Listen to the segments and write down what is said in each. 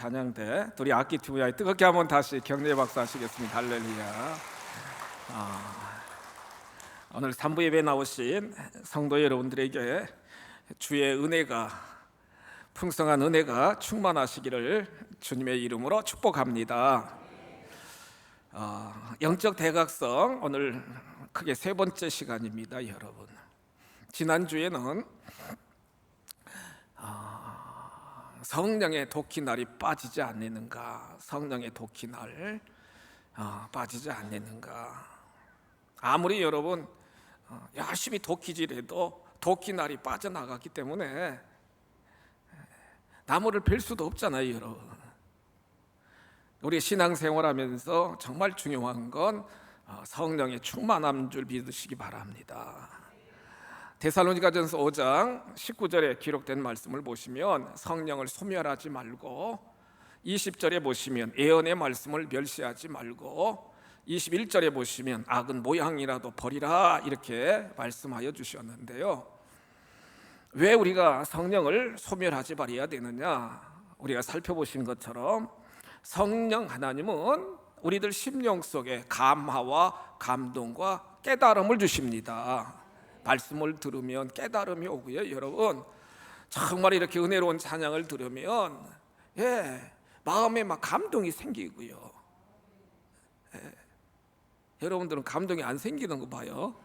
찬양대 우리 악기 투부야에 뜨겁게 한번 다시 격려의 박수 하시겠습니다. 할렐루야. 오늘 3부 예배 나오신 성도 여러분들에게 주의 은혜가, 풍성한 은혜가 충만하시기를 주님의 이름으로 축복합니다. 영적 대각성, 오늘 크게 세 번째 시간입니다. 여러분, 지난주에는 성령의 독히날이 빠지지 않느는가, 성령의 독히날 빠지지 않느는가. 아무리 여러분 열심히 독히질해도 독히날이 빠져나갔기 때문에 나무를 벨 수도 없잖아요. 여러분, 우리 신앙생활하면서 정말 중요한 건 성령의 충만함 줄 믿으시기 바랍니다. 데살로니가전서 5장 19절에 기록된 말씀을 보시면 성령을 소멸하지 말고, 20절에 보시면 예언의 말씀을 멸시하지 말고, 21절에 보시면 악은 모양이라도 버리라, 이렇게 말씀하여 주셨는데요. 왜 우리가 성령을 소멸하지 말아야 되느냐? 우리가 살펴보신 것처럼 성령 하나님은 우리들 심령 속에 감화와 감동과 깨달음을 주십니다. 말씀을 들으면 깨달음이 오고요. 여러분, 정말 이렇게 은혜로운 찬양을 들으면 마음에 막 감동이 생기고요. 여러분들은 감동이 안 생기는 거 봐요.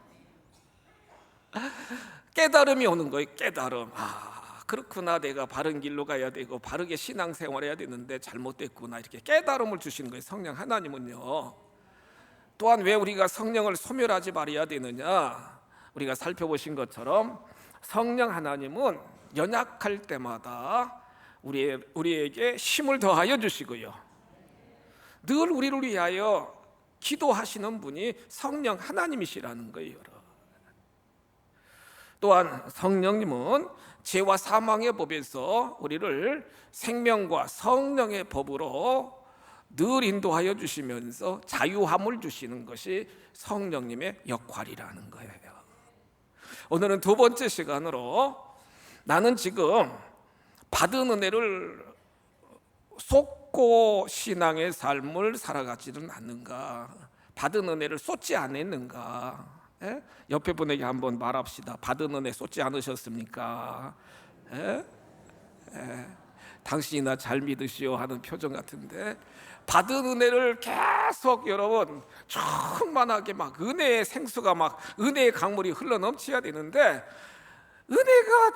깨달음이 오는 거예요. 깨달음. 그렇구나, 내가 바른 길로 가야 되고 바르게 신앙생활해야 되는데 잘못됐구나, 이렇게 깨달음을 주시는 거예요. 성령 하나님은요. 또한 왜 우리가 성령을 소멸하지 말아야 되느냐? 우리가 살펴보신 것처럼 성령 하나님은 연약할 때마다 우리에게 힘을 더하여 주시고요, 늘 우리를 위하여 기도하시는 분이 성령 하나님이시라는 거예요. 또한 성령님은 죄와 사망의 법에서 우리를 생명과 성령의 법으로 늘 인도하여 주시면서 자유함을 주시는 것이 성령님의 역할이라는 거예요. 오늘은 두 번째 시간으로 나는 지금 받은 은혜를 쏟고 신앙의 삶을 살아가지는 않는가, 받은 은혜를 쏟지 않았는가. 옆에 분에게 한번 말합시다. 받은 은혜 쏟지 않으셨습니까? 당신이나 잘 믿으시오 하는 표정 같은데, 받은 은혜를 계속 여러분 충만하게 막 은혜의 생수가, 막 은혜의 강물이 흘러넘쳐야 되는데, 은혜가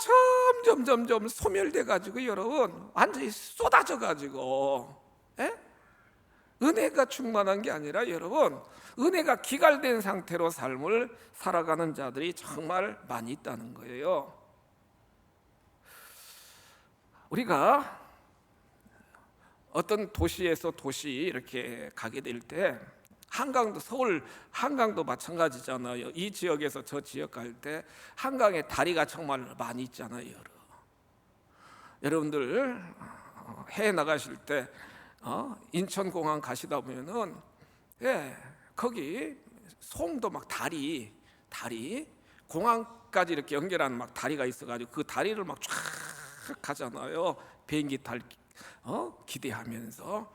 점점 소멸돼 가지고 여러분 완전히 쏟아져 가지고, 은혜가 충만한 게 아니라 여러분 은혜가 기갈된 상태로 삶을 살아가는 자들이 정말 많이 있다는 거예요. 우리가 어떤 도시에서 도시 이렇게 가게 될 때, 한강도, 서울 한강도 마찬가지잖아요. 이 지역에서 저 지역 갈 때 한강에 다리가 정말 많이 있잖아요. 여러분들 해외 나가실 때 인천공항 가시다 보면은 거기 송도 막 다리 공항까지 이렇게 연결하는 막 다리가 있어가지고 그 다리를 막 쫙 가잖아요. 비행기 탈 기대하면서.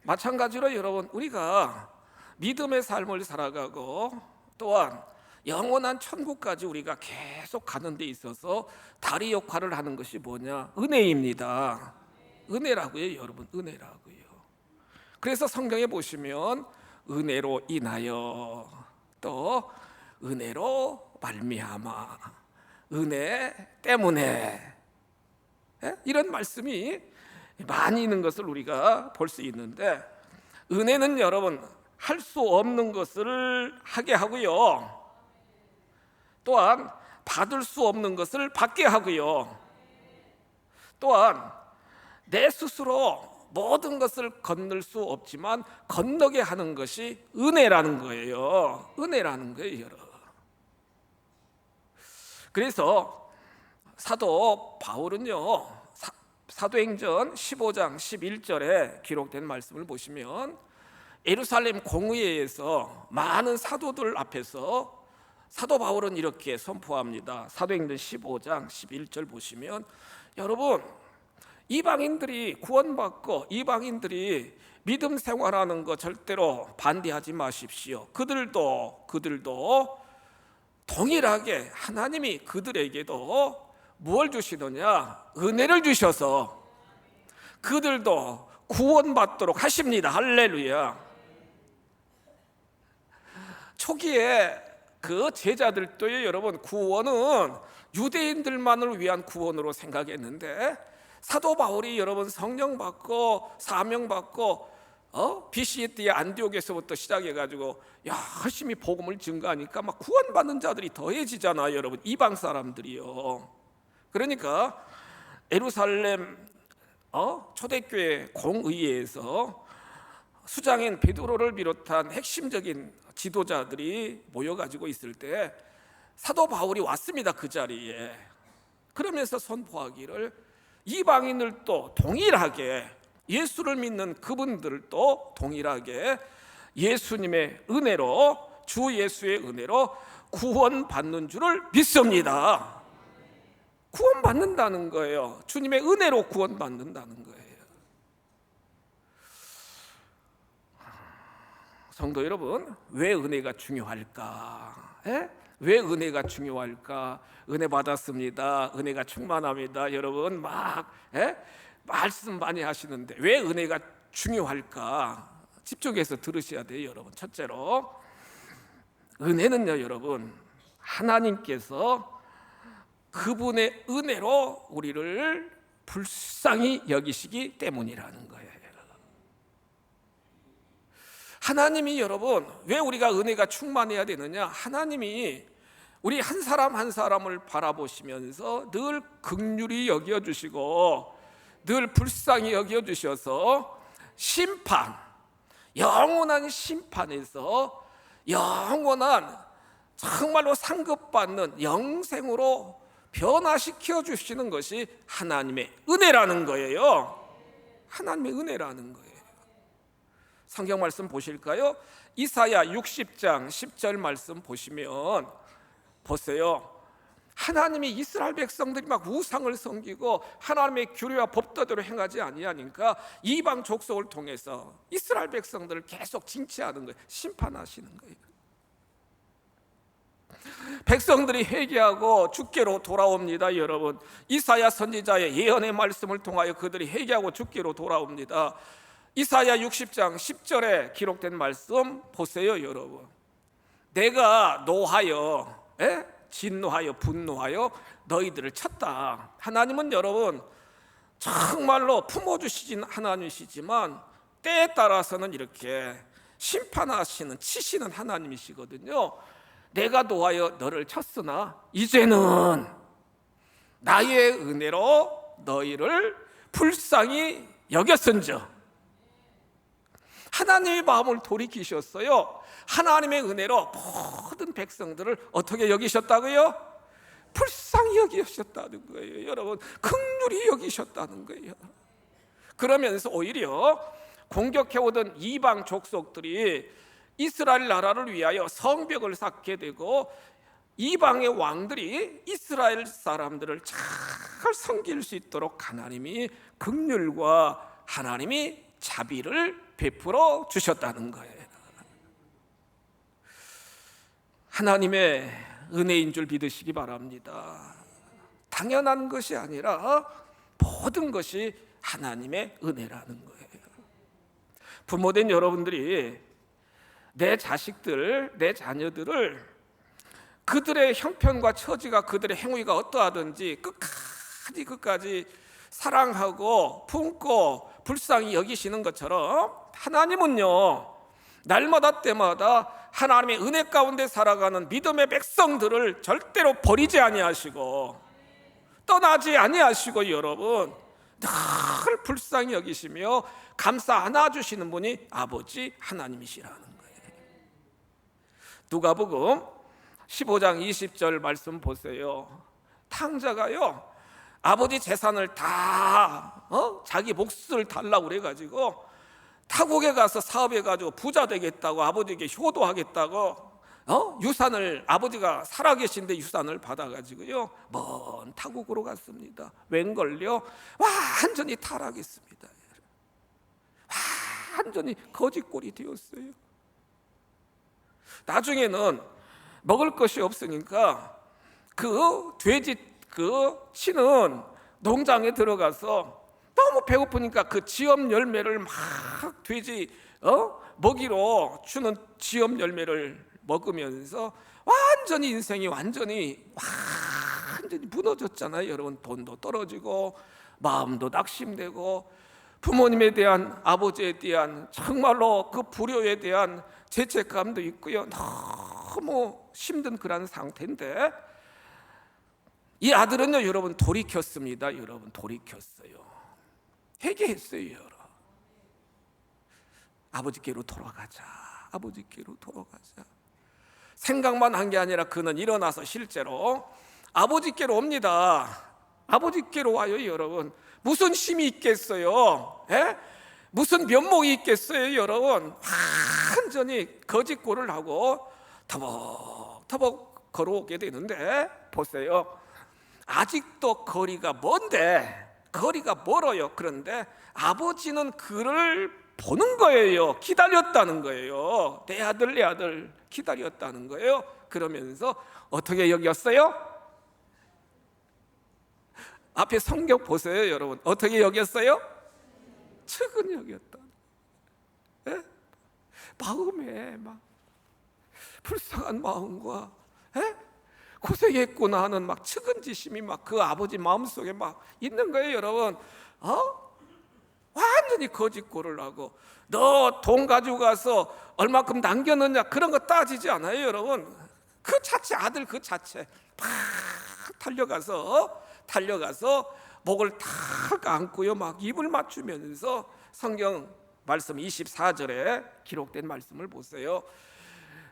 마찬가지로 여러분, 우리가 믿음의 삶을 살아가고 또한 영원한 천국까지 우리가 계속 가는 데 있어서 다리 역할을 하는 것이 뭐냐? 은혜입니다. 은혜라고요, 여러분. 은혜라고요. 그래서 성경에 보시면 은혜로 인하여, 또 은혜로 말미암아, 은혜 때문에, 이런 말씀이 많이 있는 것을 우리가 볼 수 있는데, 은혜는 여러분 할 수 없는 것을 하게 하고요, 또한 받을 수 없는 것을 받게 하고요, 또한 내 스스로 모든 것을 건널 수 없지만 건너게 하는 것이 은혜라는 거예요. 은혜라는 거예요, 여러분. 그래서 사도 바울은요, 사도행전 15장 11절에 기록된 말씀을 보시면 예루살렘 공의회에서 많은 사도들 앞에서 사도 바울은 이렇게 선포합니다. 사도행전 15장 11절 보시면, 여러분 이방인들이 구원받고 이방인들이 믿음 생활하는 거 절대로 반대하지 마십시오. 그들도 동일하게 하나님이 그들에게도 뭘 주시느냐? 은혜를 주셔서 그들도 구원받도록 하십니다. 할렐루야. 초기에 그 제자들도요, 여러분, 구원은 유대인들만을 위한 구원으로 생각했는데 사도 바울이 여러분 성령 받고 사명 받고 BC 때 안디옥에서부터 시작해가지고 열심히 복음을 증거하니까 막 구원받는 자들이 더해지잖아요, 여러분. 이방 사람들이요. 그러니까 예루살렘 초대교회 공의회에서 수장인 베드로를 비롯한 핵심적인 지도자들이 모여가지고 있을 때 사도 바울이 왔습니다, 그 자리에. 그러면서 선포하기를 이방인들도 동일하게, 예수를 믿는 그분들도 동일하게 예수님의 은혜로, 주 예수의 은혜로 구원받는 줄을 믿습니다. 구원받는다는 거예요. 주님의 은혜로 구원받는다는 거예요. 성도 여러분, 왜 은혜가 중요할까? 왜 은혜가 중요할까? 은혜 받았습니다. 은혜가 충만합니다. 여러분 막 말씀 많이 하시는데 왜 은혜가 중요할까? 집중해서 들으셔야 돼요, 여러분. 첫째로, 은혜는요, 여러분, 하나님께서 그분의 은혜로 우리를 불쌍히 여기시기 때문이라는 거예요. 하나님이, 여러분, 왜 우리가 은혜가 충만해야 되느냐? 하나님이 우리 한 사람 한 사람을 바라보시면서 늘 긍휼히 여겨주시고 늘 불쌍히 여겨주셔서 심판, 영원한 심판에서 영원한 정말로 상급받는 영생으로 변화시켜 주시는 것이 하나님의 은혜라는 거예요. 하나님의 은혜라는 거예요. 성경 말씀 보실까요? 이사야 60장 10절 말씀 보시면 보세요. 하나님이 이스라엘 백성들이 막 우상을 섬기고 하나님의 규례와 법도대로 행하지 아니하니까 이방 족속을 통해서 이스라엘 백성들을 계속 징치하는 거예요. 심판하시는 거예요. 백성들이 회개하고 주께로 돌아옵니다, 여러분. 이사야 선지자의 예언의 말씀을 통하여 그들이 회개하고 주께로 돌아옵니다. 이사야 60장 10절에 기록된 말씀 보세요, 여러분. 내가 노하여, 진노하여 분노하여 너희들을 쳤다. 하나님은 여러분 정말로 품어주시진 하나님이시지만 때에 따라서는 이렇게 심판하시는, 치시는 하나님이시거든요. 내가 노하여 너를 쳤으나 이제는 나의 은혜로 너희를 불쌍히 여겼은즉. 하나님의 마음을 돌이키셨어요. 하나님의 은혜로 모든 백성들을 어떻게 여기셨다고요? 불쌍히 여기셨다는 거예요. 여러분, 긍휼히 여기셨다는 거예요. 그러면서 오히려 공격해오던 이방 족속들이 이스라엘 나라를 위하여 성벽을 쌓게 되고 이방의 왕들이 이스라엘 사람들을 잘 섬길 수 있도록 하나님이 긍휼과 하나님이 자비를 베풀어 주셨다는 거예요. 하나님의 은혜인 줄 믿으시기 바랍니다. 당연한 것이 아니라 모든 것이 하나님의 은혜라는 거예요. 부모된 여러분들이 내 자식들, 내 자녀들을 그들의 형편과 처지가, 그들의 행위가 어떠하든지 끝까지 사랑하고 품고 불쌍히 여기시는 것처럼 하나님은요, 날마다 때마다 하나님의 은혜 가운데 살아가는 믿음의 백성들을 절대로 버리지 아니하시고 떠나지 아니하시고 여러분 늘 불쌍히 여기시며 감싸 안아주시는 분이 아버지 하나님이시라는 거예요. 누가복음 15장 20절 말씀 보세요. 탕자가요, 아버지 재산을 다 자기 몫을 달라고 그래가지고 타국에 가서 사업해가지고 부자 되겠다고 아버지에게 효도하겠다고 유산을, 아버지가 살아계신데 유산을 받아가지고요 먼 타국으로 갔습니다. 웬걸요? 완전히 타락했습니다. 완전히 거지꼴이 되었어요. 나중에는 먹을 것이 없으니까 그 돼지 치는 농장에 들어가서 너무 배고프니까 그 지엄 열매를 막 돼지 먹이로 주는 지엄 열매를 먹으면서 완전히 인생이 완전히 무너졌잖아요. 여러분, 돈도 떨어지고 마음도 낙심되고 부모님에 대한, 아버지에 대한 정말로 그 불효에 대한 죄책감도 있고요. 너무 힘든 그런 상태인데 이 아들은요 여러분 돌이켰습니다. 여러분 돌이켰어요. 회개했어요. 여러분. 아버지께로 돌아가자. 아버지께로 돌아가자. 생각만 한 게 아니라 그는 일어나서 실제로 아버지께로 옵니다. 아버지께로 와요. 여러분, 무슨 힘이 있겠어요? 무슨 면목이 있겠어요? 여러분, 완전히 거짓골을 하고 터벅터벅 걸어오게 되는데 보세요. 아직도 거리가 먼데, 거리가 멀어요. 그런데 아버지는 그를 보는 거예요. 기다렸다는 거예요. 내 아들, 내 아들 기다렸다는 거예요. 그러면서 어떻게 여겼어요? 앞에 성경 보세요. 여러분, 어떻게 여겼어요? 측은 여겼다. 마음에 막 불쌍한 마음과 고생했구나 하는 막 측은지심이 막 그 아버지 마음속에 막 있는 거예요. 여러분, 완전히 거짓골을 하고 너 돈 가지고 가서 얼마큼 남겼느냐 그런 거 따지지 않아요. 여러분, 그 자체, 아들 그 자체 막 달려가서 목을 탁 안고요 막 입을 맞추면서 성경 말씀 24절에 기록된 말씀을 보세요.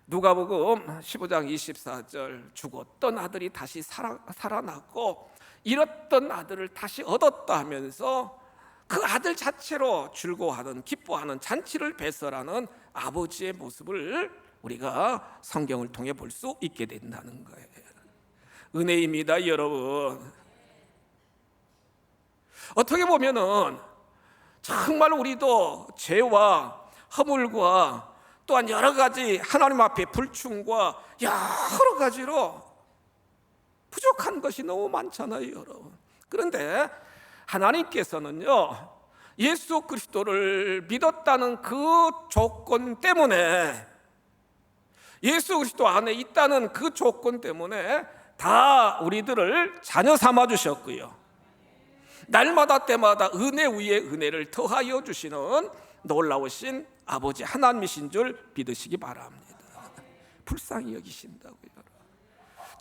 누가복음 15장 24절, 죽었던 아들이 다시 살아났고 잃었던 아들을 다시 얻었다 하면서 그 아들 자체로 즐거워하는, 기뻐하는, 잔치를 배설하는 아버지의 모습을 우리가 성경을 통해 볼 수 있게 된다는 거예요. 은혜입니다. 여러분, 어떻게 보면은 정말 우리도 죄와 허물과 또한 여러 가지 하나님 앞에 불충과 여러 가지로 부족한 것이 너무 많잖아요. 여러분, 그런데 하나님께서는요 예수 그리스도를 믿었다는 그 조건 때문에, 예수 그리스도 안에 있다는 그 조건 때문에 다 우리들을 자녀 삼아 주셨고요, 날마다 때마다 은혜 위에 은혜를 더하여 주시는 놀라우신 아버지 하나님이신 줄 믿으시기 바랍니다. 불쌍히 여기신다고요,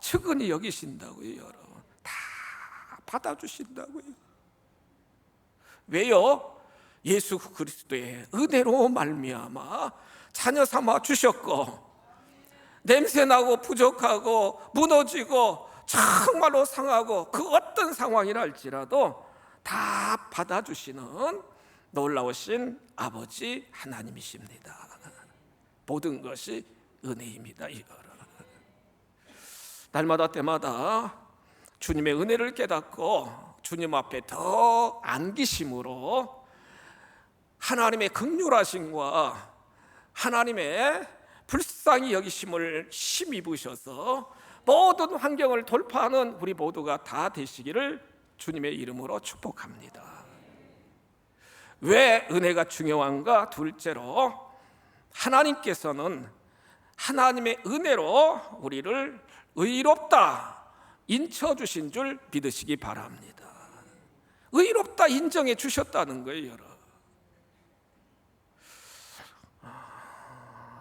측은히 여기신다고요. 여러분, 다 받아주신다고요. 왜요? 예수 그리스도의 은혜로 말미암아 자녀 삼아 주셨고, 냄새나고 부족하고 무너지고 정말로 상하고 그 어떤 상황이라 할지라도 다 받아주시는 놀라우신 아버지 하나님이십니다. 모든 것이 은혜입니다. 날마다 때마다 주님의 은혜를 깨닫고 주님 앞에 더 안기심으로 하나님의 긍휼하심과 하나님의 불쌍히 여기심을 힘입으셔서 모든 환경을 돌파하는 우리 모두가 다 되시기를 주님의 이름으로 축복합니다. 왜 은혜가 중요한가? 둘째로, 하나님께서는 하나님의 은혜로 우리를 의롭다 인쳐주신 줄 믿으시기 바랍니다. 의롭다 인정해 주셨다는 거예요. 여러분,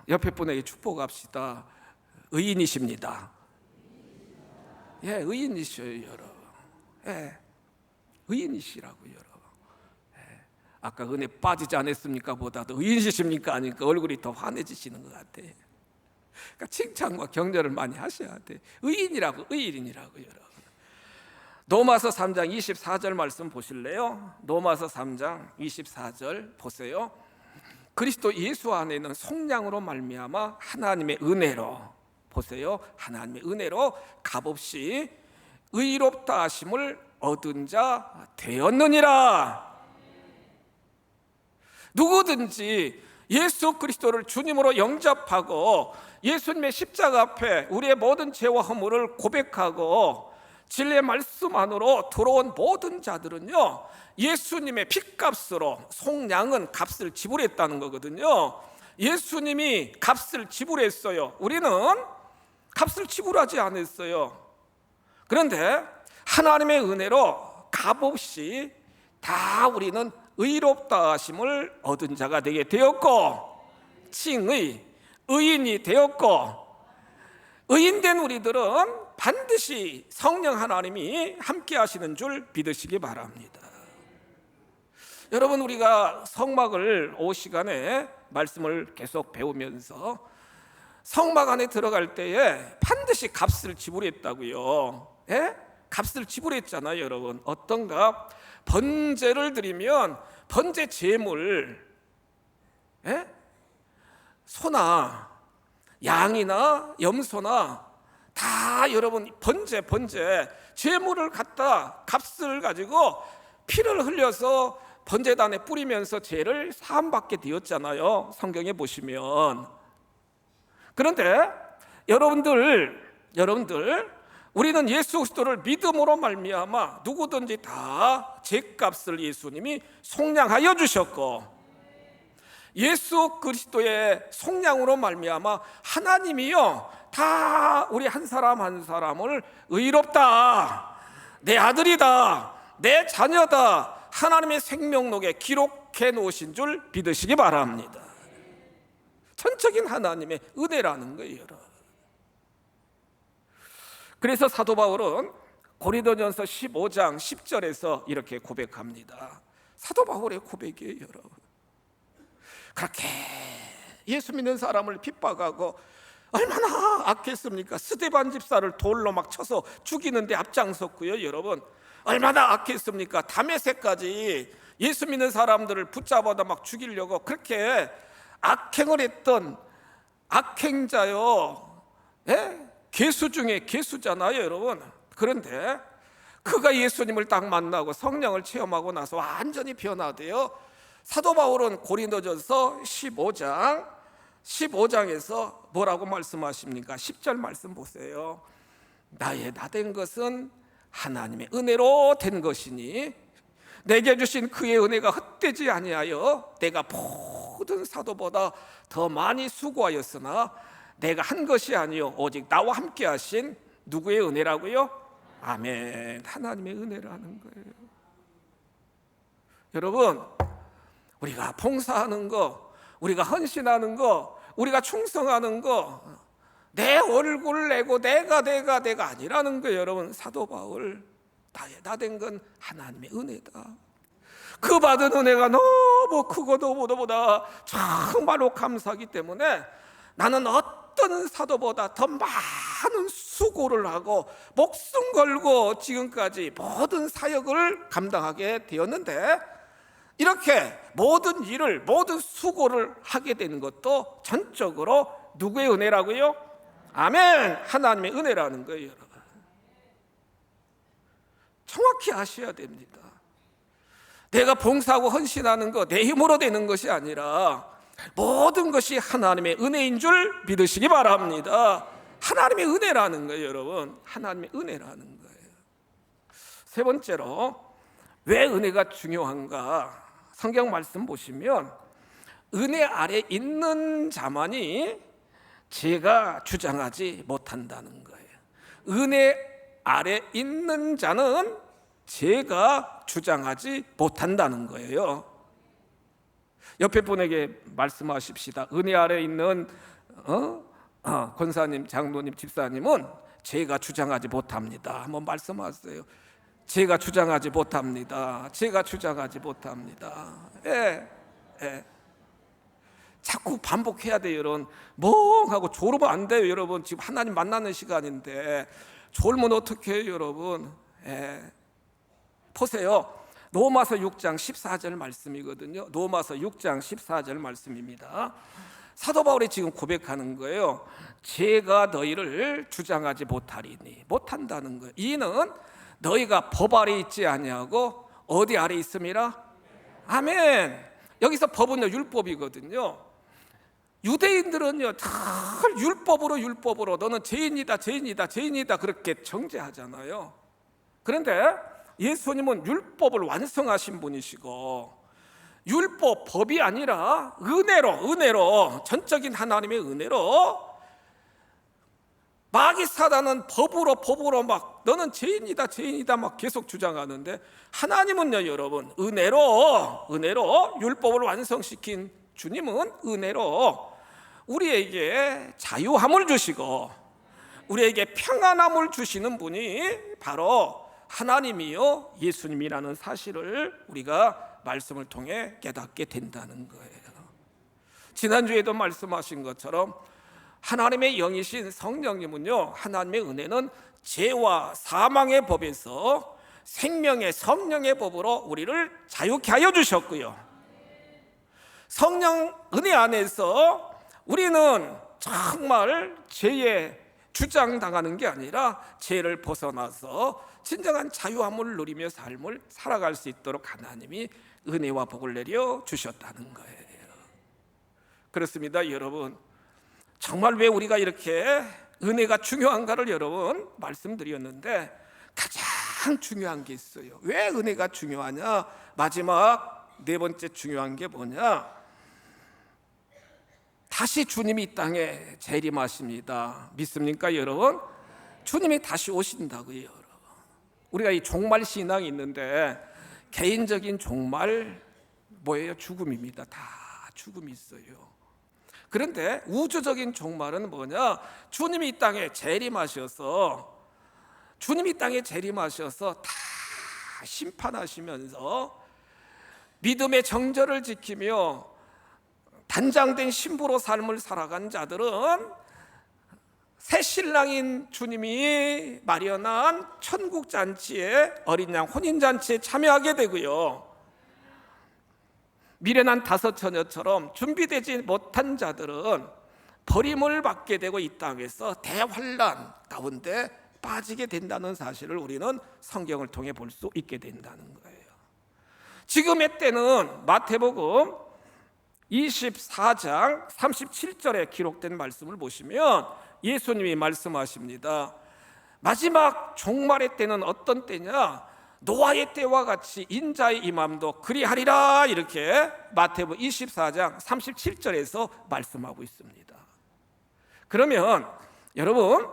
옆에 분에게 축복합시다. 의인이십니다. 의인이셔요. 여러분, 의인이시라고요. 여러분, 아까 은혜 빠지지 않았습니까? 보다도 의인이십니까? 아니까 얼굴이 더 환해지시는 것 같아요. 그러니까 칭찬과 격려를 많이 하셔야 돼. 의인이라고, 의인이라고. 여러분, 로마서 3장 24절 말씀 보실래요? 로마서 3장 24절 보세요. 그리스도 예수 안에 있는 속량으로 말미암아 하나님의 은혜로 보세요. 하나님의 은혜로 값없이 의롭다 하심을 얻은 자 되었느니라. 누구든지 예수 그리스도를 주님으로 영접하고 예수님의 십자가 앞에 우리의 모든 죄와 허물을 고백하고 진리의 말씀 안으로 들어온 모든 자들은요, 예수님의 핏값으로, 속량은 값을 지불했다는 거거든요. 예수님이 값을 지불했어요. 우리는 값을 지불하지 않았어요. 그런데 하나님의 은혜로 값없이 다 우리는 의롭다 하심을 얻은 자가 되게 되었고, 칭의, 의인이 되었고, 의인된 우리들은 반드시 성령 하나님이 함께 하시는 줄 믿으시기 바랍니다. 여러분, 우리가 성막을 오후 시간에 말씀을 계속 배우면서 성막 안에 들어갈 때에 반드시 값을 지불했다고요. 예? 값을 지불했잖아요, 여러분. 어떤 값? 번제를 드리면 번제 제물, 예? 소나 양이나 염소나 다 여러분 번제 제물을 갖다 값을 가지고 피를 흘려서 번제단에 뿌리면서 죄를 사함받게 되었잖아요, 성경에 보시면. 그런데 여러분들 우리는 예수 그리스도를 믿음으로 말미암아 누구든지 다 죄값을 예수님이 속량하여 주셨고, 예수 그리스도의 속량으로 말미암아 하나님이요 다 우리 한 사람 한 사람을 의롭다, 내 아들이다, 내 자녀다, 하나님의 생명록에 기록해 놓으신 줄 믿으시기 바랍니다. 전적인 하나님의 은혜라는 거예요. 그래서 사도 바울은 고린도전서 15장 10절에서 이렇게 고백합니다. 사도 바울의 고백이에요, 여러분. 그렇게 예수 믿는 사람을 핍박하고 얼마나 악했습니까? 스데반 집사를 돌로 막 쳐서 죽이는데 앞장섰고요, 여러분. 얼마나 악했습니까? 다메섹까지 예수 믿는 사람들을 붙잡아다 막 죽이려고 그렇게 악행을 했던 악행자요, 예? 괴수 중에 괴수잖아요, 여러분. 그런데 그가 예수님을 딱 만나고 성령을 체험하고 나서 완전히 변화돼요. 사도 바울은 고린도전서 15장에서 뭐라고 말씀하십니까? 10절 말씀 보세요. 나의 나된 것은 하나님의 은혜로 된 것이니 내게 주신 그의 은혜가 헛되지 아니하여 내가 모든 사도보다 더 많이 수고하였으나 내가 한 것이 아니요 오직 나와 함께 하신 누구의 은혜라고요? 아멘. 하나님의 은혜라는 거예요. 여러분, 우리가 봉사하는 거, 우리가 헌신하는 거, 우리가 충성하는 거, 내 얼굴 내고 내가 아니라는 거예요, 여러분. 사도 바울, 다 된 건 하나님의 은혜다. 그 받은 은혜가 너무 크고 너무보다 정말로 감사하기 때문에 나는 어떤 사도보다 더 많은 수고를 하고 목숨 걸고 지금까지 모든 사역을 감당하게 되었는데, 이렇게 모든 일을, 모든 수고를 하게 되는 것도 전적으로 누구의 은혜라고요? 아멘. 하나님의 은혜라는 거예요, 여러분. 정확히 아셔야 됩니다. 내가 봉사하고 헌신하는 거 내 힘으로 되는 것이 아니라 모든 것이 하나님의 은혜인 줄 믿으시기 바랍니다. 하나님의 은혜라는 거예요, 여러분. 하나님의 은혜라는 거예요. 세 번째로, 왜 은혜가 중요한가? 성경 말씀 보시면 은혜 아래 있는 자만이 제가 주장하지 못한다는 거예요. 은혜 아래 있는 자는 제가 주장하지 못한다는 거예요. 옆에 분에게 말씀하십시다. 은혜 아래 있는 권사님, 장로님, 집사님은 제가 주장하지 못합니다. 한번 말씀하세요. 제가 주장하지 못합니다. 제가 주장하지 못합니다. 예. 자꾸 반복해야 돼요, 여러분. 멍하고 졸으면 안 돼요, 여러분. 지금 하나님 만나는 시간인데 졸면 어떻게 해요, 여러분? 보세요. 로마서 6장 14절 말씀이거든요. 로마서 6장 14절 말씀입니다. 사도 바울이 지금 고백하는 거예요. 제가 너희를 주장하지 못하리니, 못한다는 거예요. 이는 너희가 법 아래 있지 아니하고 어디 아래 있음이라? 아멘. 여기서 법은요, 율법이거든요. 유대인들은요, 다 율법으로 너는 죄인이다 그렇게 정죄하잖아요. 그런데 예수님은 율법을 완성하신 분이시고, 율법, 법이 아니라 은혜로 전적인 하나님의 은혜로, 마귀 사단은 법으로 막 너는 죄인이다 막 계속 주장하는데, 하나님은요 여러분, 은혜로 율법을 완성시킨 주님은 은혜로 우리에게 자유함을 주시고 우리에게 평안함을 주시는 분이 바로 하나님이요 예수님이라는 사실을 우리가 말씀을 통해 깨닫게 된다는 거예요. 지난주에도 말씀하신 것처럼 하나님의 영이신 성령님은요, 하나님의 은혜는 죄와 사망의 법에서 생명의 성령의 법으로 우리를 자유케 하여 주셨고요, 성령 은혜 안에서 우리는 정말 죄에 주장당하는 게 아니라 죄를 벗어나서 진정한 자유함을 누리며 삶을 살아갈 수 있도록 하나님이 은혜와 복을 내려 주셨다는 거예요. 그렇습니다, 여러분. 정말 왜 우리가 이렇게 은혜가 중요한가를 여러분 말씀드렸는데, 가장 중요한 게 있어요. 왜 은혜가 중요하냐? 마지막 네 번째 중요한 게 뭐냐? 다시 주님이 이 땅에 재림하십니다. 믿습니까 여러분? 주님이 다시 오신다고요 여러분. 우리가 이 종말 신앙이 있는데, 개인적인 종말 뭐예요? 죽음입니다. 다 죽음이 있어요. 그런데 우주적인 종말은 뭐냐? 주님이 이 땅에 재림하셔서 다 심판하시면서 믿음의 정절을 지키며 단장된 신부로 삶을 살아간 자들은 새 신랑인 주님이 마련한 천국 잔치에, 어린 양 혼인 잔치에 참여하게 되고요, 미련한 다섯 처녀처럼 준비되지 못한 자들은 버림을 받게 되고 이 땅에서 대환란 가운데 빠지게 된다는 사실을 우리는 성경을 통해 볼 수 있게 된다는 거예요. 지금의 때는 마태복음 24장 37절에 기록된 말씀을 보시면 예수님이 말씀하십니다. 마지막 종말의 때는 어떤 때냐? 노아의 때와 같이 인자의 임함도 그리하리라, 이렇게 마태복음 24장 37절에서 말씀하고 있습니다. 그러면 여러분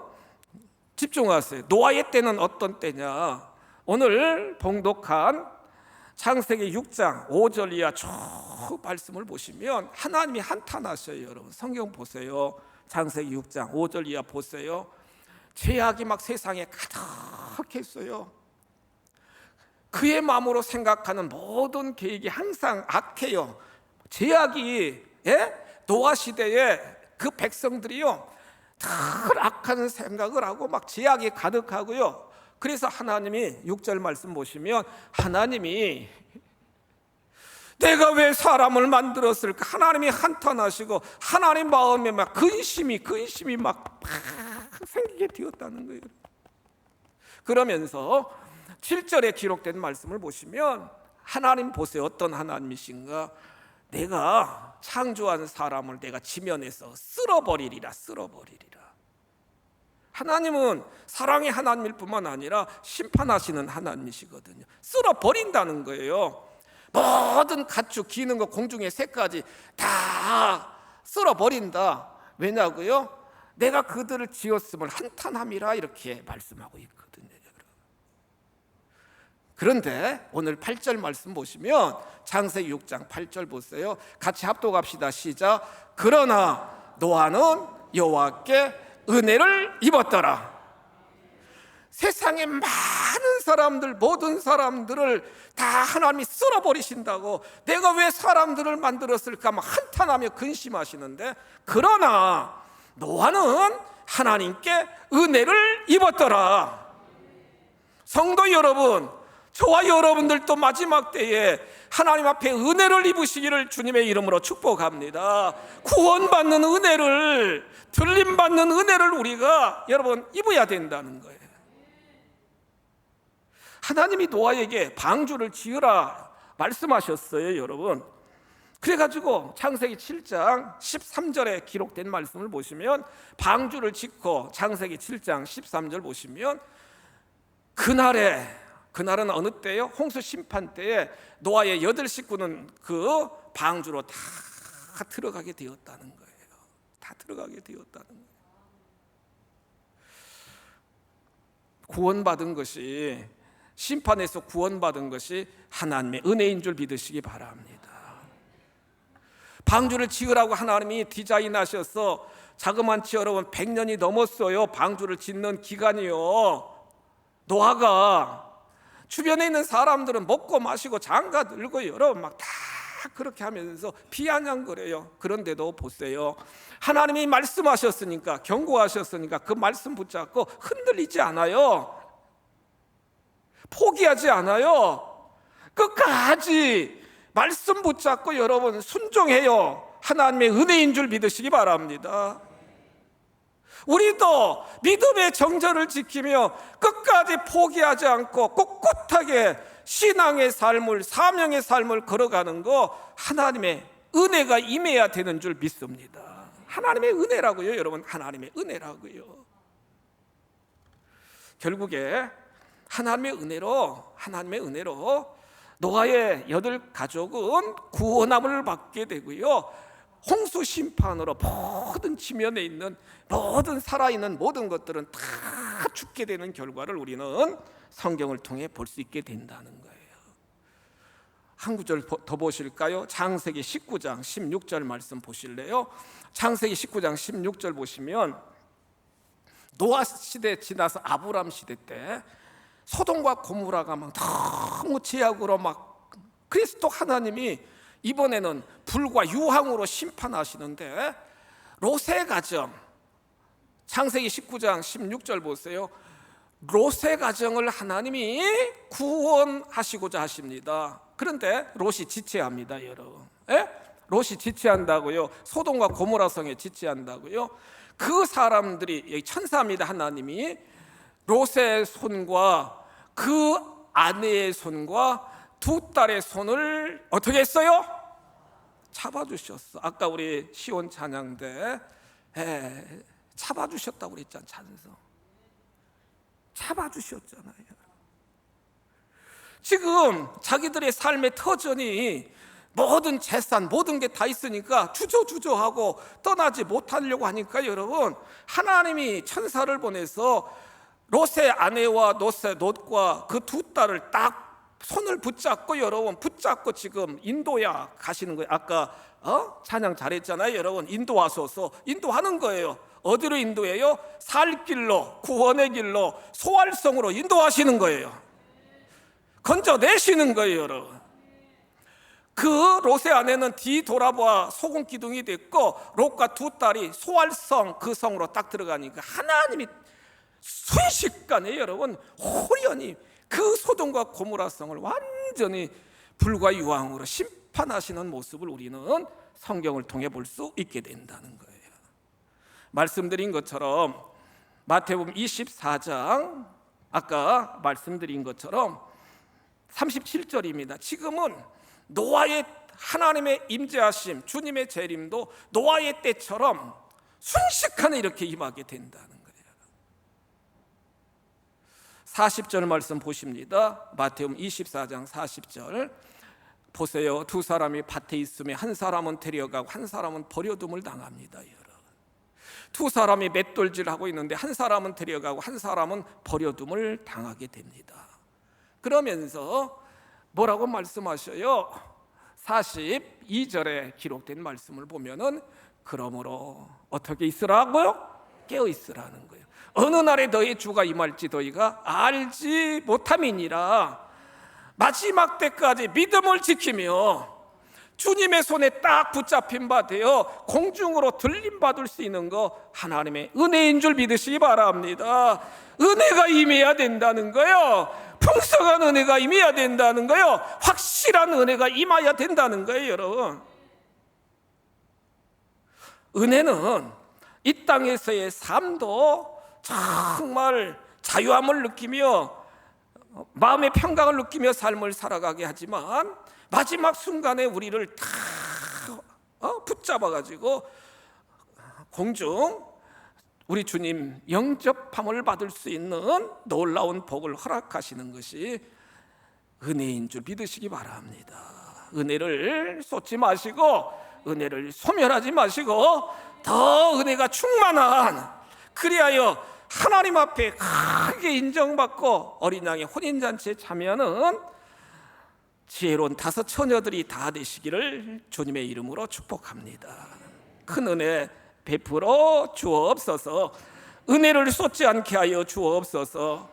집중하세요. 노아의 때는 어떤 때냐? 오늘 봉독한 창세기 6장 5절 이하 쭉 말씀을 보시면 하나님이 한탄하셔요. 여러분 성경 보세요. 창세기 6장 5절 이하 보세요. 죄악이 막 세상에 가득했어요. 그의 마음으로 생각하는 모든 계획이 항상 악해요. 죄악이, 노아 시대에 그 백성들이요 늘 악한 생각을 하고 막 죄악이 가득하고요. 그래서 하나님이 6절 말씀 보시면 하나님이 내가 왜 사람을 만들었을까? 하나님이 한탄하시고 하나님 마음에 막 근심이 막 생기게 되었다는 거예요. 그러면서 7절에 기록된 말씀을 보시면 하나님 보세요. 어떤 하나님이신가? 내가 창조한 사람을 내가 지면에서 쓸어버리리라. 하나님은 사랑의 하나님일 뿐만 아니라 심판하시는 하나님이시거든요. 쓸어버린다는 거예요. 모든 가축, 기는 것, 공중의 새까지 다 쓸어버린다. 왜냐고요? 내가 그들을 지었음을 한탄함이라, 이렇게 말씀하고 있거든요. 그런데 오늘 8절 말씀 보시면 창세기 6장 8절 보세요. 같이 합독합시다. 시작. 그러나 노아는 여호와께 은혜를 입었더라. 세상에 많은 사람들, 모든 사람들을 다 하나님이 쓸어버리신다고 내가 왜 사람들을 만들었을까 막 한탄하며 근심하시는데, 그러나 노아는 하나님께 은혜를 입었더라. 성도 여러분, 저와 여러분들도 마지막 때에 하나님 앞에 은혜를 입으시기를 주님의 이름으로 축복합니다. 구원받는 은혜를, 들림받는 은혜를 우리가 여러분 입어야 된다는 거예요. 하나님이 노아에게 방주를 지으라 말씀하셨어요, 여러분. 그래가지고 창세기 7장 13절에 기록된 말씀을 보시면, 방주를 짓고 창세기 7장 13절 보시면, 그날은 어느 때요? 홍수 심판 때에 노아의 8 식구는 그 방주로 다 들어가게 되었다는 거예요. 다 들어가게 되었다는 거예요. 구원받은 것이, 심판에서 구원받은 것이 하나님의 은혜인 줄 믿으시기 바랍니다. 방주를 지으라고 하나님이 디자인하셔서 자그만치 여러분 100년이 넘었어요. 방주를 짓는 기간이요. 노아가 주변에 있는 사람들은 먹고 마시고 장가 들고 여러분 막 다 그렇게 하면서 비아냥거려요. 그런데도 보세요, 하나님이 말씀하셨으니까, 경고하셨으니까 그 말씀 붙잡고 흔들리지 않아요. 포기하지 않아요. 끝까지 말씀 붙잡고 여러분 순종해요. 하나님의 은혜인 줄 믿으시기 바랍니다. 우리도 믿음의 정절을 지키며 끝까지 포기하지 않고 꿋꿋하게 신앙의 삶을, 사명의 삶을 걸어가는 거, 하나님의 은혜가 임해야 되는 줄 믿습니다. 하나님의 은혜라고요, 여러분. 하나님의 은혜라고요. 결국에 하나님의 은혜로 노아의 8 가족은 구원함을 받게 되고요, 홍수 심판으로 모든 지면에 있는 모든 살아있는 모든 것들은 다 죽게 되는 결과를 우리는 성경을 통해 볼 수 있게 된다는 거예요. 한 구절 더 보실까요? 창세기 19장 16절 말씀 보실래요? 창세기 19장 16절 보시면, 노아 시대 지나서 아브람 시대 때 소돔과 고모라가 막 너무 죄악으로 막, 그리스도 하나님이 이번에는 불과 유황으로 심판하시는데, 롯의 가정, 창세기 19장 16절 보세요. 롯의 가정을 하나님이 구원하시고자 하십니다. 그런데 롯이 지체합니다, 여러분. 롯이 지체한다고요. 소돔과 고모라 성에 지체한다고요. 그 사람들이, 여기 천사입니다, 하나님이 롯의 손과 그 아내의 손과 2 딸의 손을 어떻게 했어요? 잡아주셨어. 아까 우리 시온 찬양 때 잡아주셨다고 그랬잖아요. 찬성 잡아주셨잖아요. 지금 자기들의 삶의 터전이 모든 재산, 모든 게 다 있으니까 주저주저하고 떠나지 못하려고 하니까, 여러분, 하나님이 천사를 보내서 롯의 아내와 롯과 그 2 딸을 딱 손을 붙잡고, 여러분 붙잡고 지금 인도야 가시는 거예요. 아까 찬양 잘했잖아요, 여러분. 인도하소서, 인도하는 거예요. 어디로 인도해요? 살 길로, 구원의 길로, 소활성으로 인도하시는 거예요. 건져내시는 거예요, 여러분. 그 롯의 아내는 뒤돌아봐 소금 기둥이 됐고, 롯과 2 딸이 소활성, 그 성으로 딱 들어가니까 하나님이 순식간에 여러분 호련히 그 소돔과 고모라 성을 완전히 불과 유황으로 심판하시는 모습을 우리는 성경을 통해 볼 수 있게 된다는 거예요. 말씀드린 것처럼 마태복음 24장, 아까 말씀드린 것처럼 37절입니다. 지금은 노아의 하나님의 임재하심, 주님의 재림도 노아의 때처럼 순식간에 이렇게 임하게 된다는 거예요. 40절 말씀 보십니다. 마태복음 24장 40절 보세요. 2 사람이 밭에 있으면 한 사람은 데려가고 한 사람은 버려둠을 당합니다. 2 사람이 맷돌질하고 있는데 한 사람은 데려가고 한 사람은 버려둠을 당하게 됩니다. 그러면서 뭐라고 말씀하셔요? 42절에 기록된 말씀을 보면은, 그러므로 어떻게 있으라고요? 깨어 있으라는 거예요. 어느 날에 너희 주가 임할지 너희가 알지 못함이니라. 마지막 때까지 믿음을 지키며 주님의 손에 딱 붙잡힌 바 되어 공중으로 들림 받을 수 있는 거, 하나님의 은혜인 줄 믿으시기 바랍니다. 은혜가 임해야 된다는 거예요. 풍성한 은혜가 임해야 된다는 거예요. 확실한 은혜가 임해야 된다는 거예요, 여러분. 은혜는 이 땅에서의 삶도 정말 자유함을 느끼며 마음의 평강을 느끼며 삶을 살아가게 하지만 마지막 순간에 우리를 다 붙잡아가지고 공중 우리 주님 영접함을 받을 수 있는 놀라운 복을 허락하시는 것이 은혜인 줄 믿으시기 바랍니다. 은혜를 쏟지 마시고 은혜를 소멸하지 마시고 더 은혜가 충만한, 그리하여 하나님 앞에 크게 인정받고 어린 양의 혼인잔치에 참여하는 지혜로운 5 처녀들이 다 되시기를 주님의 이름으로 축복합니다. 큰 은혜 베풀어 주옵소서. 은혜를 쏟지 않게 하여 주옵소서.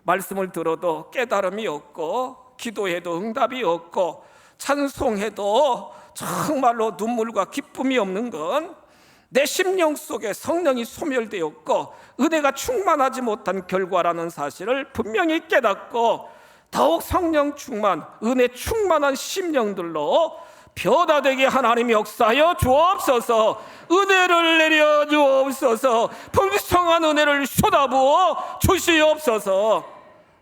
말씀을 들어도 깨달음이 없고 기도해도 응답이 없고 찬송해도 정말로 눈물과 기쁨이 없는 건 내 심령 속에 성령이 소멸되었고 은혜가 충만하지 못한 결과라는 사실을 분명히 깨닫고 더욱 성령 충만, 은혜 충만한 심령들로 변화되게 하나님이 역사하여 주옵소서. 은혜를 내려 주옵소서. 풍성한 은혜를 쏟아부어 주시옵소서.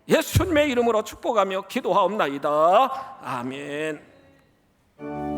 예수님의 이름으로 축복하며 기도하옵나이다. 아멘.